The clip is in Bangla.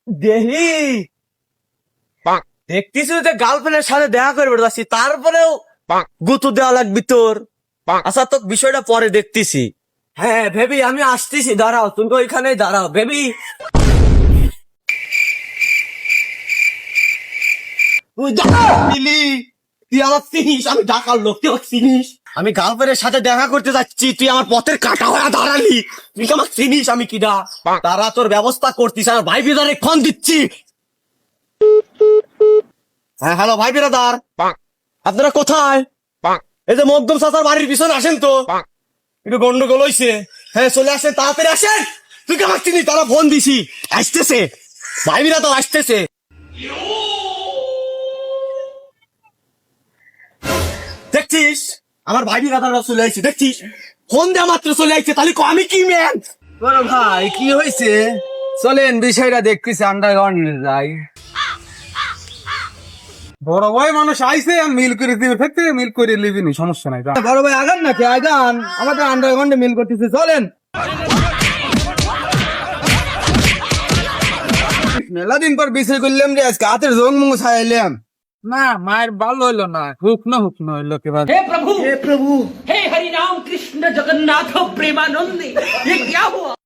দেহি দেখতিস যে গার্লফ্রেন্ডের সাথে দেখা করে বেড়াচ্ছি, তারপরেও গুতু দেওয়া লাগবি তোর। আচ্ছা, তো বিষয়টা পরে দেখতেছি। হ্যাঁ বেবি, আমি আসতেছি, দাঁড়াও, তুমি ওইখানেই দাঁড়াও বেবি। তুই দাঁড়ালি, তুই আমার চিনিস, আমি ঢাকার লোক, তুই আমার চিনিস। আমি গার্লফ্রেন্ডের সাথে দেখা করতে যাচ্ছি, তুই আমার পথের কাটা হয়ে দাঁড়ালি। তুই কি আমার চিনিস আমি কিডা? তারা তোর ব্যবস্থা করতিস, আমার ভাই বিদারে ফোন দিচ্ছি। হ্যাঁ হ্যালো ভাই বিরাদার, আপনারা কোথায়? এই যে মকদম চাচার বাড়ির পিছনে আসেন তো, একটু গন্ডগোল হইছে। হ্যাঁ চলে আসেন, তাড়াতাড়ি আসেন। তুই কি আমার চিনি? তারা ফোন দিছি, আসতেছে ভাই বিরাদার, আসতেছে। দেখছিস আমার ভাই বিরাদাররা চলে আসছে, দেখছিস ফোন দেওয়া মাত্র চলে আসছে, তাহলে আমি কি ম্যান? বড় ভাই কি হয়েছে? চলেন বিষয়টা দেখতেছি, আন্ডারগ্রাউন্ডে যাই। বড় ভাই মানুষ আইসে মিল করে দিবে, ফেরতে মিল করে লিবিনি, সমস্যা নাই। বড় ভাই আগান নাকি? আগান, আমাদের আন্ডারগ্রাউন্ডে মিল করতেছে, চলেন। মেলা দিন পর বিষয় করলাম রে, আজকে হাতের জং মুখ ছাইলাম। না মায়ের ভালো হইলো না, হুকনো হইলো কেবা। हे प्रभु हे हरि राम कृष्ण जगन्नाथ प्रेमानंद ये क्या हुआ?